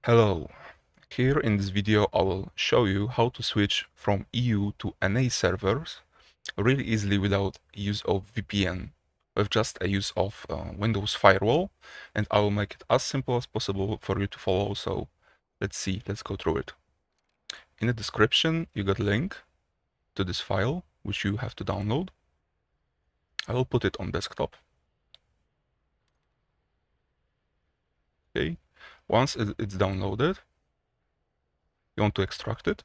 Hello, here in this video I will show you how to switch from EU to NA servers really easily without use of VPN, with just a use of Windows Firewall, and I will make it as simple as possible for you to follow, so let's go through it. In the description you got a link to this file which you have to download. I will put it on desktop. Okay, once it's downloaded, you want to extract it.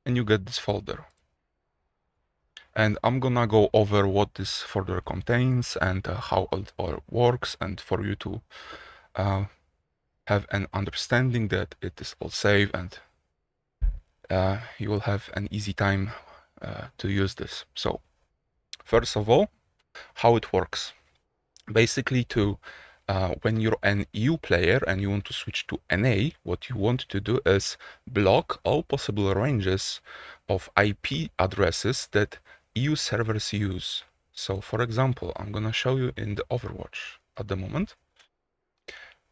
And you get this folder. And I'm gonna go over what this folder contains and how it all works, and for you to have an understanding that it is all safe and you will have an easy time to use this. So first of all, how it works. Basically, when you're an EU player and you want to switch to NA, what you want to do is block all possible ranges of IP addresses that EU servers use. So for example, I'm gonna show you in the Overwatch at the moment.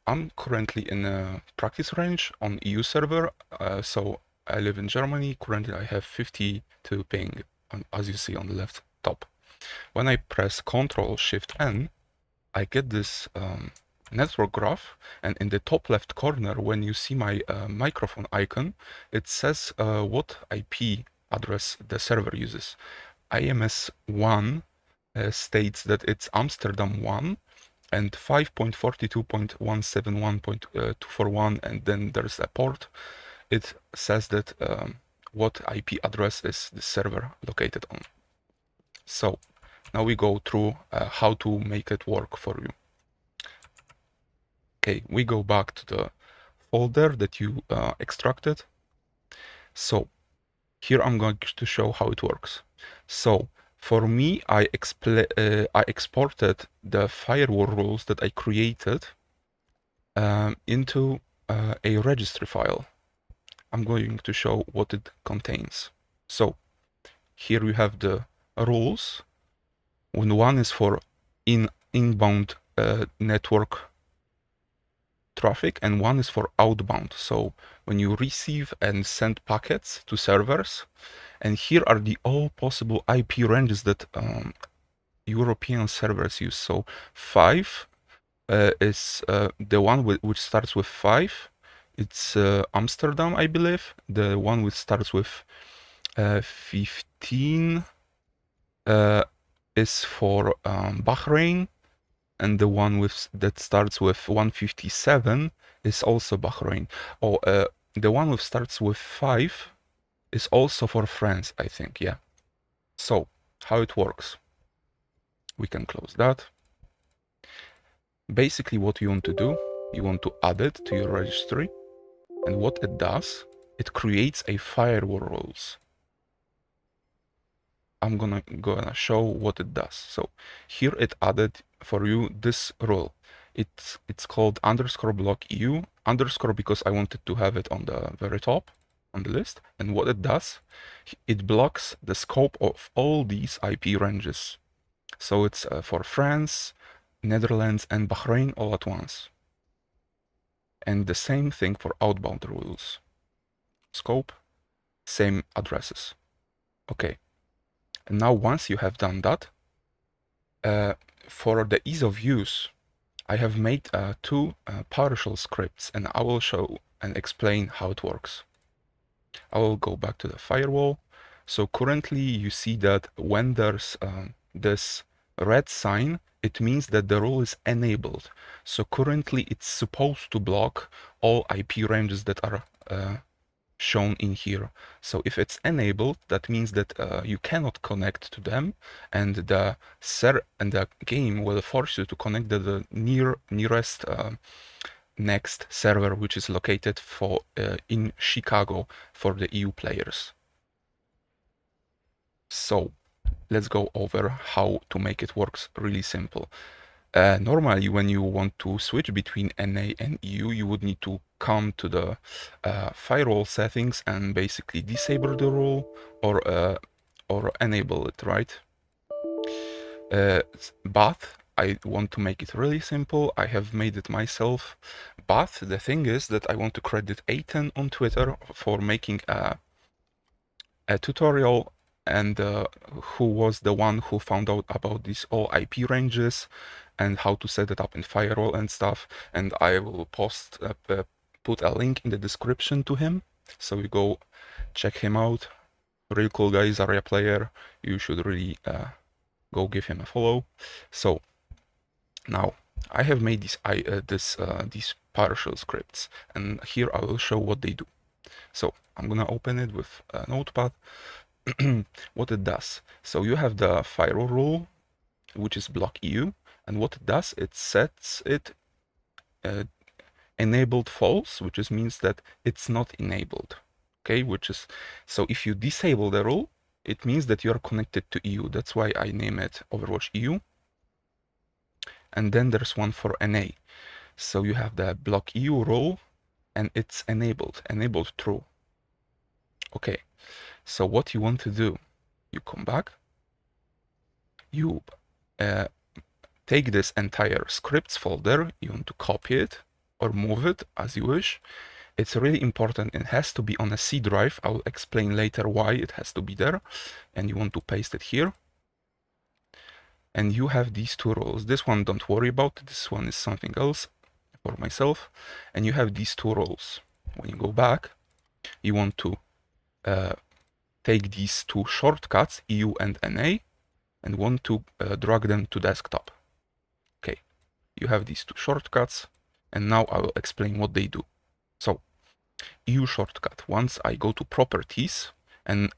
I'm currently in a practice range on EU server, so I live in Germany. Currently I have 52 ping, as you see on the left top. When I press Ctrl-Shift-N, I get this network graph, and in the top left corner, when you see my microphone icon, it says what IP address the server uses. IMS1 states that it's Amsterdam 1 and 5.42.171.241, and then there's a port. It says that what IP address is the server located on. So now we go through how to make it work for you. Okay, we go back to the folder that you extracted. So here I'm going to show how it works. So for me, I exported the firewall rules that I created into a registry file. I'm going to show what it contains. So here we have the rules. When one is for inbound network traffic and one is for outbound. So when you receive and send packets to servers, and here are the all possible IP ranges that European servers use. So 5 is the one which starts with 5. It's Amsterdam, I believe. The one which starts with 15 is for Bahrain, and the one that starts with 157 is also Bahrain. Oh, the one that starts with 5 is also for France, I think, yeah. So, how it works. We can close that. Basically, what you want to do, you want to add it to your registry, and what it does, it creates a firewall rules. I'm gonna show what it does. So here it added for you this rule. It's called _block EU underscore because I wanted to have it on the very top on the list. And what it does, it blocks the scope of all these IP ranges. So it's for France, Netherlands, and Bahrain all at once. And the same thing for outbound rules. Scope, same addresses. Okay. And now once you have done that, for the ease of use, I have made two PowerShell scripts, and I will show and explain how it works. I will go back to the firewall. So currently you see that when there's this red sign, it means that the rule is enabled. So currently it's supposed to block all IP ranges that are shown in here. So if it's enabled, that means that you cannot connect to them, and the game will force you to connect to the nearest next server, which is located in Chicago for the EU players. So let's go over how to make it works really simple. Normally, when you want to switch between NA and EU, you would need to come to the firewall settings and basically disable the rule or enable it, right? But I want to make it really simple. I have made it myself, but the thing is that I want to credit Aiton on Twitter for making a tutorial, and who was the one who found out about these all IP ranges and how to set it up in firewall and stuff. And I will put a link in the description to him, so you go check him out. Real cool guy, Zarya player. You should really go give him a follow. So now I have made these PowerShell scripts, and here I will show what they do. So I'm gonna open it with a notepad. What it does. So you have the firewall rule, which is block EU, and what it does, it sets it enabled false, which means that it's not enabled. Okay, so if you disable the rule, it means that you are connected to EU. That's why I name it Overwatch EU. And then there's one for NA. So you have the block EU rule, and it's enabled true. Okay, so what you want to do, you come back, you take this entire scripts folder, you want to copy it or move it as you wish. It's really important, it has to be on a C drive. I'll explain later why it has to be there. And you want to paste it here. And you have these two roles. This one, don't worry about. This one is something else for myself. And you have these two roles. When you go back, you want to take these two shortcuts, EU and NA, and want to drag them to desktop. Okay, you have these two shortcuts, and now I will explain what they do. So, EU shortcut, once I go to properties, and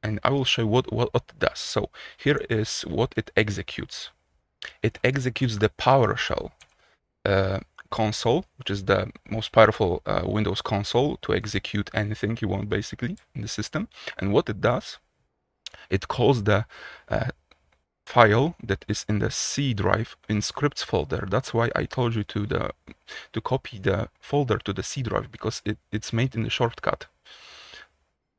I will show what it does. So here is what it executes. It executes the PowerShell console, which is the most powerful Windows console to execute anything you want basically in the system. And what it does, it calls the file that is in the C drive in scripts folder. That's why I told you to copy the folder to the C drive, because it's made in the shortcut.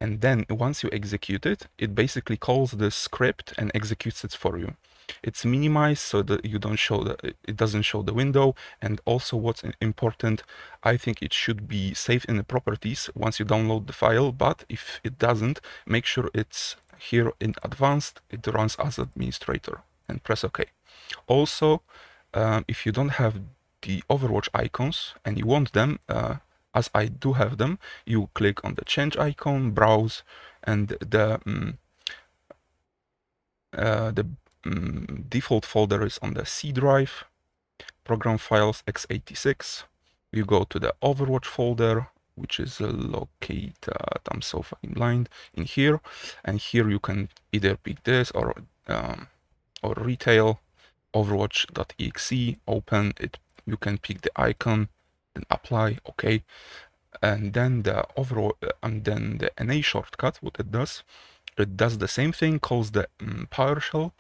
And then once you execute it, it basically calls the script and executes it for you. It's minimized so that you don't show it doesn't show the window. And also what's important, I think it should be saved in the properties once you download the file, but if it doesn't, make sure it's here in advanced, it runs as administrator, and press OK. Also, if you don't have the Overwatch icons and you want them, as I do have them, you click on the change icon, browse, and the default folder is on the C drive, program files x86. You go to the Overwatch folder, which is located, I'm so fucking blind, in here, and here you can either pick this or retail overwatch.exe, open it, you can pick the icon, then apply, okay. And then the NA shortcut, what it does the same thing, calls the PowerShell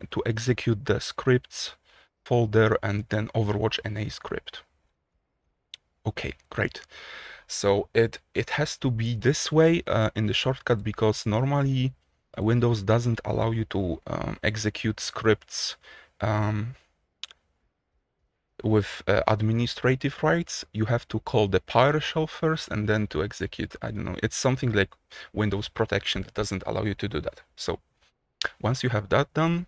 to execute the scripts folder and then Overwatch NA script. Okay, great. So it has to be this way in the shortcut, because normally Windows doesn't allow you to execute scripts with administrative rights. You have to call the PowerShell first and then to execute. I don't know, it's something like Windows protection that doesn't allow you to do that. So once you have that done,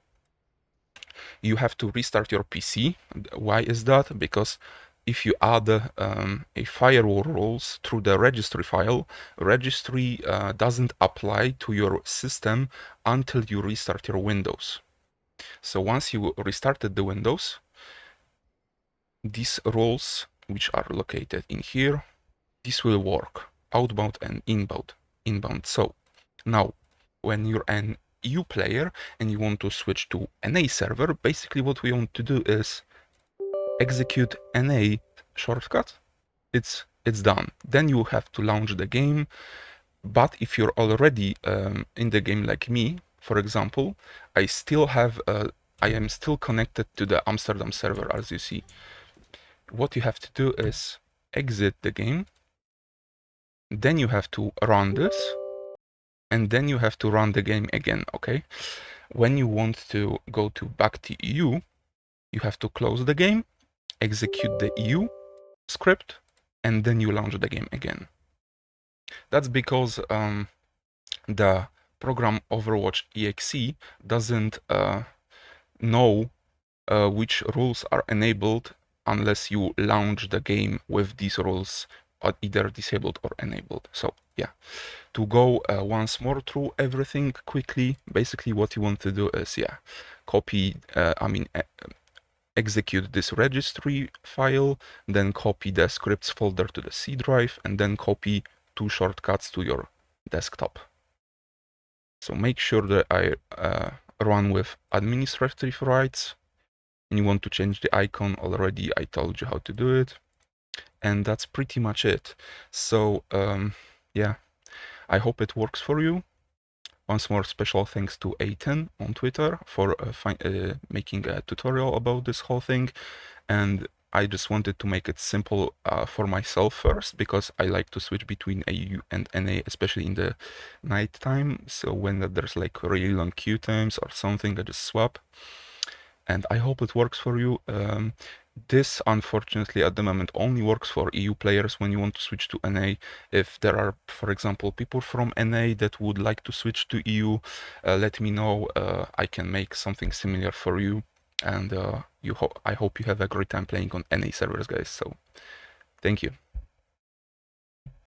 you have to restart your PC. Why is that? Because if you add a firewall rules through the registry file, registry doesn't apply to your system until you restart your Windows. So once you restarted the Windows, these rules, which are located in here, this will work, outbound and inbound. So now when you're an EU player and you want to switch to NA server, basically what we want to do is execute NA shortcut. It's done. Then you have to launch the game. But if you're already in the game like me, for example, I am still connected to the Amsterdam server, as you see. What you have to do is exit the game, then you have to run this, and then you have to run the game again, okay? When you want to go back to EU, You have to close the game, execute the EU script, and then you launch the game again. That's because the program Overwatch exe doesn't know which rules are enabled unless you launch the game with these rules either disabled or enabled. So yeah, to go once more through everything quickly, basically what you want to do is, yeah, copy, execute this registry file, then copy the scripts folder to the C drive, and then copy 2 shortcuts to your desktop. So make sure that I run with administrative rights, and you want to change the icon already. I told you how to do it, and that's pretty much it. So yeah, I hope it works for you. Once more, special thanks to A10 on Twitter for making a tutorial about this whole thing. And I just wanted to make it simple for myself first, because I like to switch between AU and NA, especially in the night time. So when there's like really long queue times or something, I just swap. And I hope it works for you. This, unfortunately, at the moment only works for EU players when you want to switch to NA. If there are, for example, people from NA that would like to switch to EU, let me know. I can make something similar for you. And I hope you have a great time playing on NA servers, guys. So, thank you.